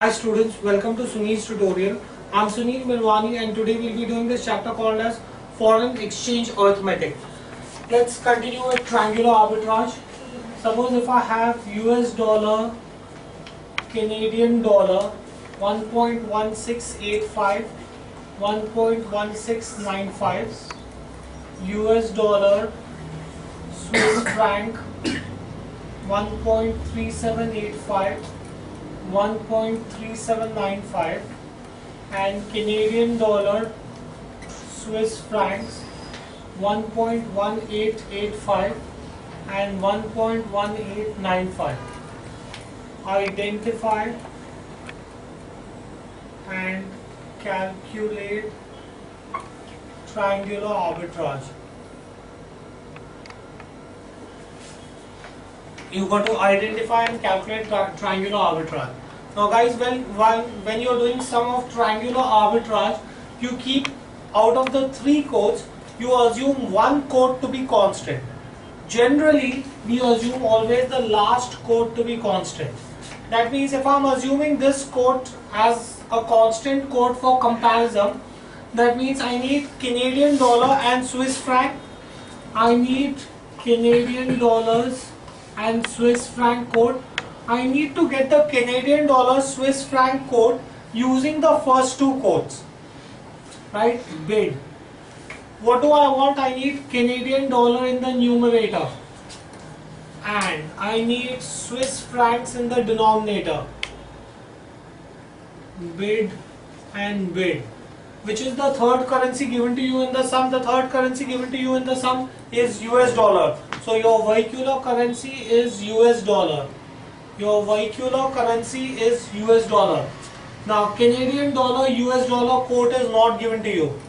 Hi students, welcome to Sunil's tutorial. I'm Sunil Mirwani and today we'll be doing this chapter called as Foreign Exchange Arithmetic. Let's continue with triangular arbitrage. Suppose if I have US dollar, Canadian dollar 1.1685, 1.1695, US dollar, Swiss franc 1.3785, 1.3795 and Canadian dollar, Swiss francs 1.1885 and 1.1895. Identify and calculate triangular arbitrage. You got to identify and calculate triangular arbitrage. Now guys, when you are doing sum of triangular arbitrage, you keep out of the three codes, you assume one code to be constant. Generally, we assume always the last code to be constant. That means if I am assuming this code as a constant code for comparison, that means I need Canadian dollar and Swiss franc. I need Canadian dollars and Swiss franc code. I need to get the Canadian dollar Swiss franc code using the first two codes, right? Bid. What do I want? I need Canadian dollar in the numerator and I need Swiss francs in the denominator. Bid and bid. Which is the third currency given to you in the sum? The third currency given to you in the sum is US dollar. So your vehicular currency is US dollar. Your vehicular currency is US dollar. Now Canadian dollar, US dollar quote is not given to you,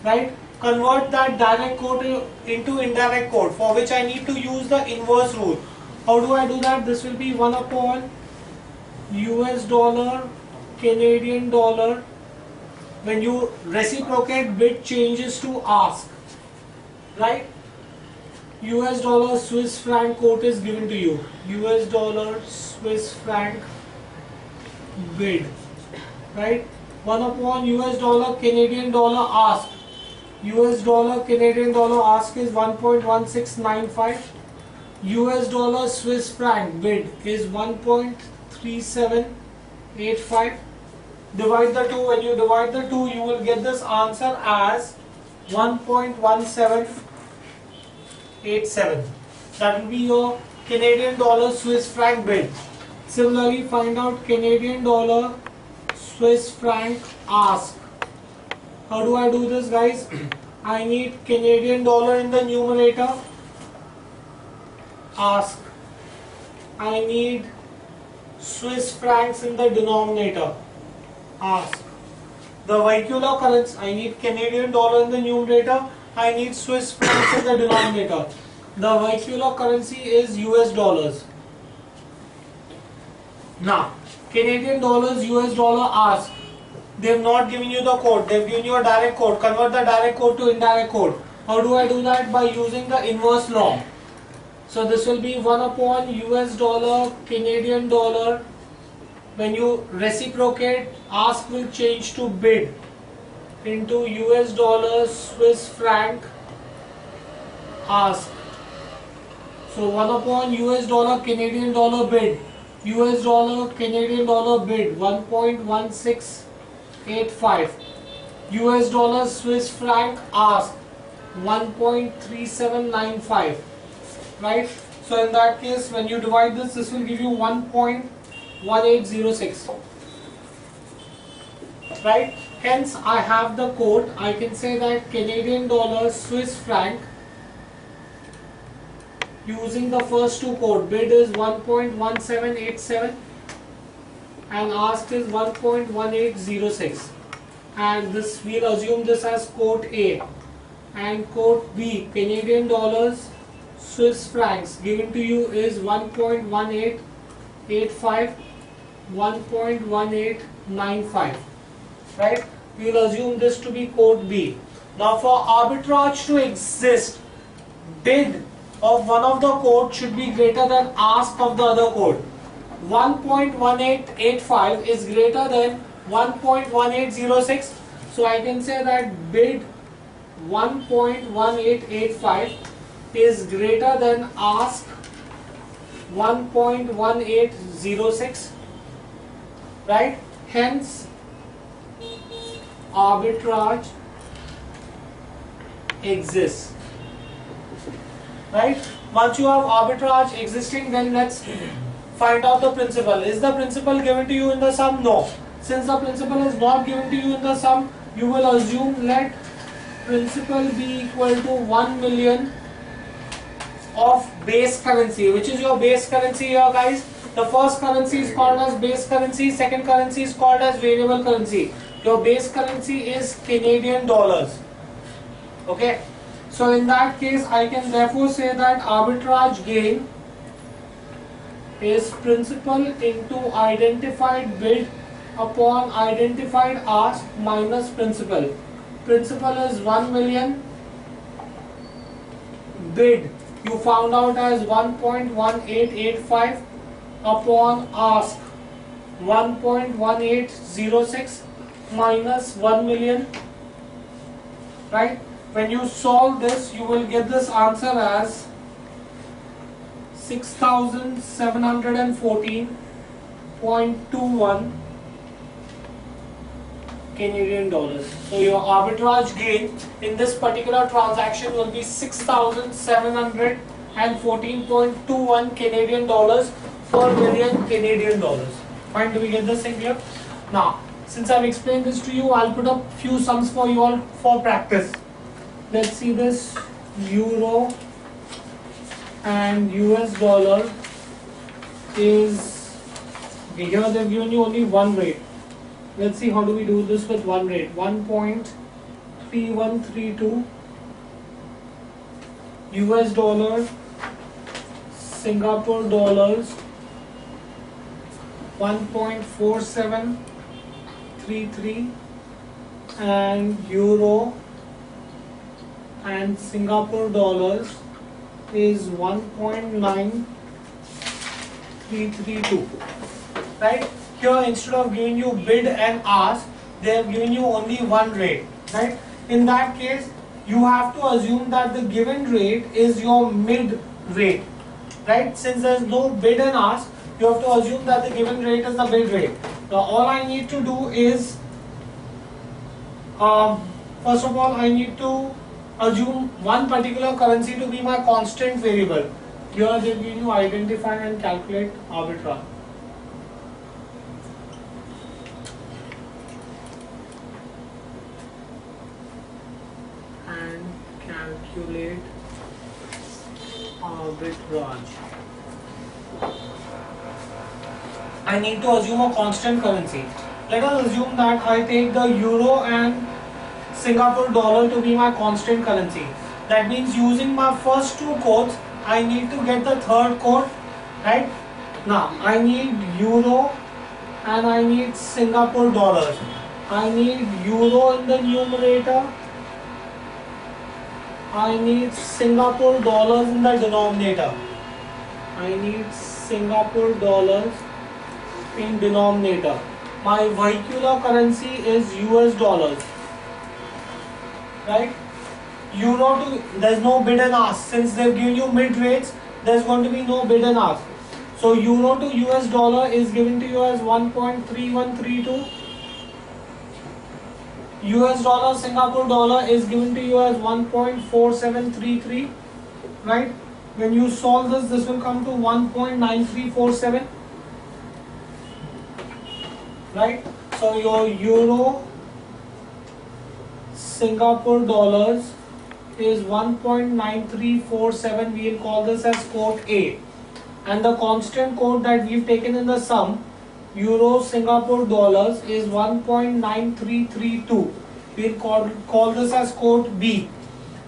right? Convert that direct quote into indirect quote, for which I need to use the inverse rule. How do I do that? This will be 1 upon US dollar, Canadian dollar. When you reciprocate, bid changes to ask, right? US dollar, Swiss franc quote is given to you. US dollar, Swiss franc, bid, right? 1 upon US dollar, Canadian dollar, ask. US dollar, Canadian dollar, ask is 1.1695. US dollar, Swiss franc, bid is 1.3785. Divide the two. When you divide the two, you will get this answer as 1.1787. That will be your Canadian dollar Swiss franc bid. Similarly, find out Canadian dollar Swiss franc ask. How do I do this, guys? I need Canadian dollar in the numerator, ask. I need Swiss francs in the denominator, ask. The vehicular currency, I need Canadian dollar in the numerator, I need Swiss francs in the denominator. The vehicular currency is US dollars. Now, Canadian dollars, US dollar, ask. They have not given you the code, they have given you a direct code. Convert the direct code to indirect code. How do I do that? By using the inverse law. So this will be 1 upon US dollar, Canadian dollar. When you reciprocate, ask will change to bid into US dollar, Swiss franc, ask. So 1 upon US dollar, Canadian dollar, bid. US dollar, Canadian dollar, bid 1.1685. US dollar, Swiss franc, ask 1.3795. Right? So in that case, when you divide this, this will give you 1.1806. Right? Hence, I have the code. I can say that Canadian dollar, Swiss franc, using the first two code, bid is 1.1787 and ask is 1.1806. And this, we'll assume this as code A. And code B, Canadian dollars, Swiss francs given to you is 1.1885, 1.1895, right? We will assume this to be code B. Now for arbitrage to exist, bid of one of the code should be greater than ask of the other code. 1.1885 is greater than 1.1806. So I can say that bid 1.1885 is greater than ask 1.1806, right? Hence arbitrage exists, right? Once you have arbitrage existing, then let's find out the principal. Is the principal given to you in the sum? No. Since the principal is not given to you in the sum, you will assume let principal be equal to 1 million of base currency. Which is your base currency here, guys? The first currency is called as base currency, second currency is called as variable currency. Your base currency is Canadian dollars. Okay, so in that case I can therefore say that arbitrage gain is principal into identified bid upon identified ask minus principal. Principal is 1 million, bid you found out as 1.1885 upon ask 1.1806 minus 1 million, right? When you solve this, you will get this answer as 6,714.21 Canadian dollars. So your arbitrage gain in this particular transaction will be 6,714.21 Canadian dollars per million Canadian dollars. Fine, do we get this thing here? Now, since I've explained this to you, I'll put up few sums for you all for practice. Let's see this. Euro and US dollar is, here they've given you only one rate. Let's see how do we do this with one rate. 1.3132 US dollar, Singapore dollars 1.4733, and euro and Singapore dollars is 1.9332, right? Here instead of giving you bid and ask, they have given you only one rate, right? In that case, you have to assume that the given rate is your mid rate, right? Since there is no bid and ask, you have to assume that the given rate is the bid rate. Now all I need to do is, first of all, I need to assume one particular currency to be my constant variable. Here they give you identify and calculate arbitrage. And calculate arbitrage. I need to assume a constant currency. Let us assume that I take the euro and Singapore dollar to be my constant currency. That means using my first two codes, I need to get the third code, right? Now I need euro and I need Singapore dollars. I need euro in the numerator. I need Singapore dollars in the denominator. I need Singapore dollars in denominator. My vehicular currency is US dollars, right? Euro to, there's no bid and ask. Since they've given you mid rates, there's going to be no bid and ask. So euro to US dollar is given to you as 1.3132. US dollar Singapore dollar is given to you as 1.4733, right? When you solve this, this will come to 1.9347, right? So your euro Singapore dollars is 1.9347. we will call this as code A, and the constant code that we've taken in the sum, euro Singapore dollars, is 1.9332. we'll call this as code B.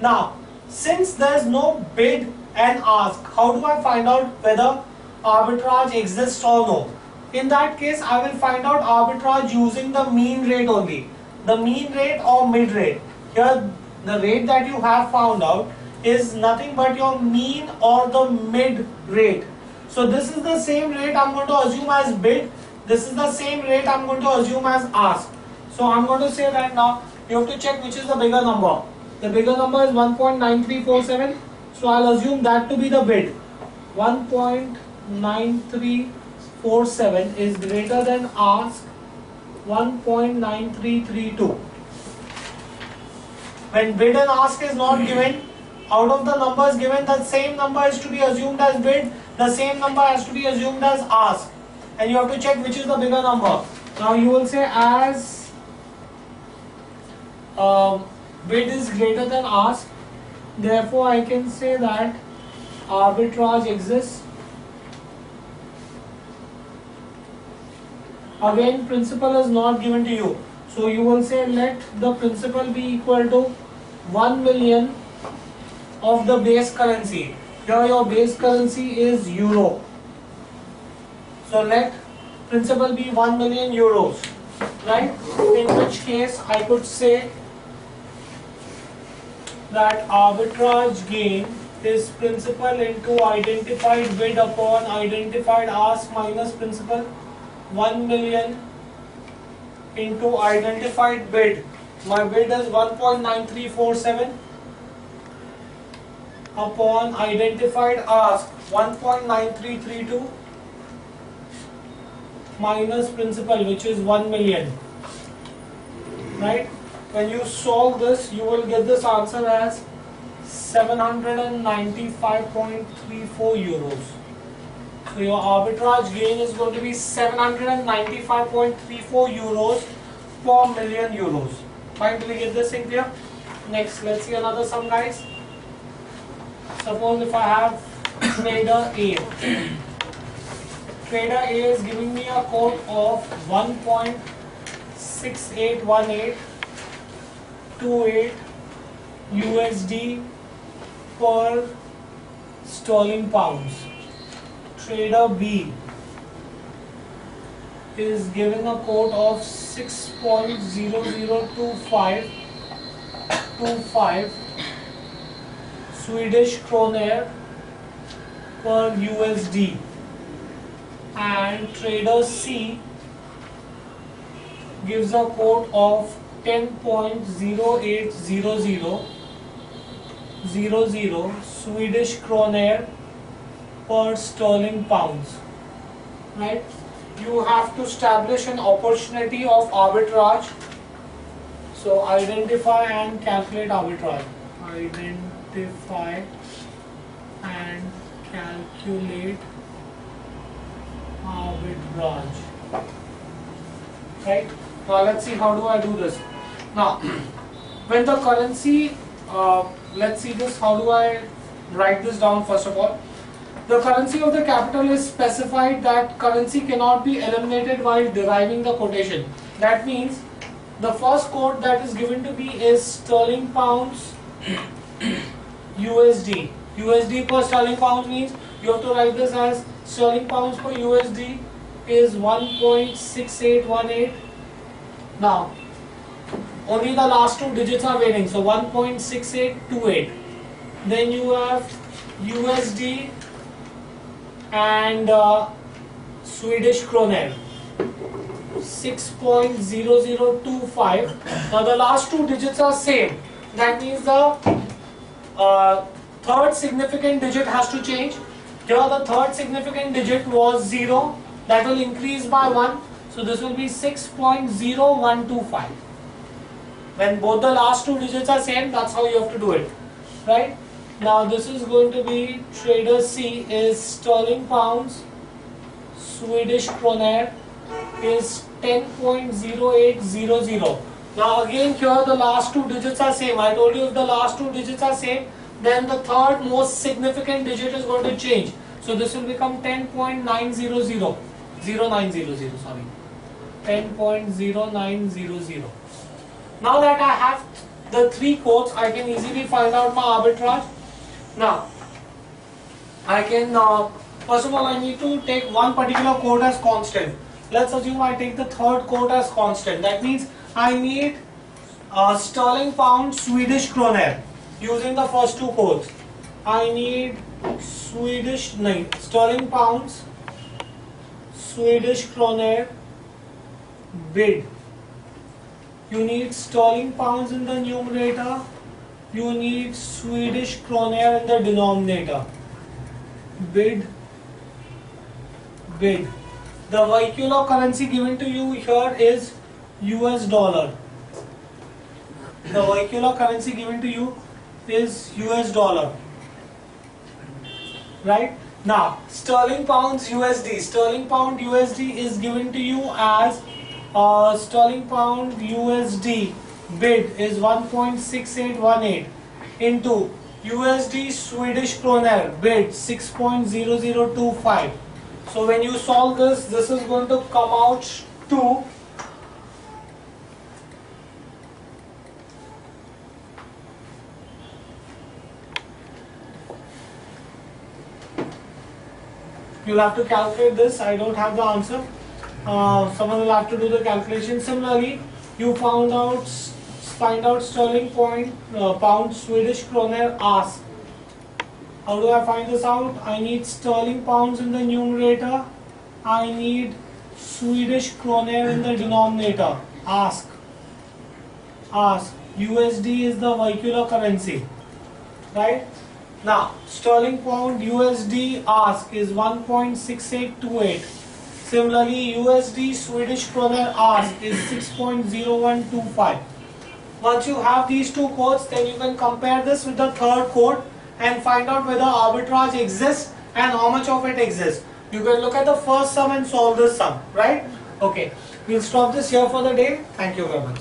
Now since there's no bid and ask, how do I find out whether arbitrage exists or no? In that case, I will find out arbitrage using the mean rate only. The mean rate or mid rate. Here the rate that you have found out is nothing but your mean or the mid rate. So this is the same rate I'm going to assume as bid. This is the same rate I'm going to assume as ask. So I'm going to say that now you have to check which is the bigger number. The bigger number is 1.9347. So I'll assume that to be the bid. 1.9347 is greater than ask 1.9332. When bid and ask is not given, out of the numbers given, the same number is to be assumed as bid, the same number has to be assumed as ask. And you have to check which is the bigger number. Now you will say as bid is greater than ask, therefore I can say that arbitrage exists. Again, principal is not given to you. So you will say let the principal be equal to 1 million of the base currency. Here your base currency is euro. So let principal be 1 million euros. Right? In which case I could say that arbitrage gain is principal into identified bid upon identified ask minus principal. 1 million into identified bid. My bid is 1.9347 upon identified ask 1.9332 minus principal, which is 1 million. Right? When you solve this, you will get this answer as 795.34 euros. So your arbitrage gain is going to be 795.34 euros per million euros. Fine, do we get this in clear? Next, let's see another sum, guys. Suppose if I have trader A. Trader A is giving me a quote of 1.681828 USD per sterling pounds. Trader B is given a quote of 6.0025 Swedish kroner per USD, and trader C gives a quote of 10.0800 Swedish kroner per sterling pounds. Right? You have to establish an opportunity of arbitrage. So identify and calculate arbitrage. Identify and calculate arbitrage. Right? Now let's see how do I do this. Now when the currency, let's see this, how do I write this down first of all. The currency of the capital is specified that currency cannot be eliminated while deriving the quotation. That means the first quote that is given to me is sterling pounds USD. USD per sterling pounds means you have to write this as sterling pounds per USD is 1.6818. Now only the last two digits are varying, so 1.6828. Then you have USD and Swedish kroner 6.0025. Now the last two digits are same. That means the third significant digit has to change. Here the third significant digit was 0. That will increase by 1. So this will be 6.0125. When both the last two digits are same, that's how you have to do it. Right? Now this is going to be trader C is sterling pounds Swedish kroner is 10.0800. Now again here the last two digits are same. I told you if the last two digits are same, then the third most significant digit is going to change. So this will become 10.900. 0900, sorry. 10.0900. Now that I have the three quotes, I can easily find out my arbitrage. Now, I can, first of all, I need to take one particular quote as constant. Let's assume I take the third quote as constant. That means I need sterling pound Swedish kroner using the first two quotes. I need sterling pounds, Swedish kroner, bid. You need sterling pounds in the numerator, you need Swedish kroner in the denominator. Bid. The vehicular currency given to you here is US dollar. The vehicular currency given to you is US dollar. Right? Now, sterling pounds USD. Sterling pound USD is given to you as sterling pound USD bid is 1.6818 into USD Swedish kroner bid 6.0025. So when you solve this, this is going to come out to you'll have to calculate this. I don't have the answer. Someone will have to do the calculation. Similarly, you find out sterling pound Swedish kroner ask. How do I find this out? I need sterling pounds in the numerator. I need Swedish kroner in the denominator. Ask. USD is the vehicular currency. Right? Now, sterling pound USD ask is 1.6828. Similarly, USD Swedish kroner ask is 6.0125. Once you have these two codes, then you can compare this with the third code and find out whether arbitrage exists and how much of it exists. You can look at the first sum and solve this sum, right? Okay, we'll stop this here for the day. Thank you very much.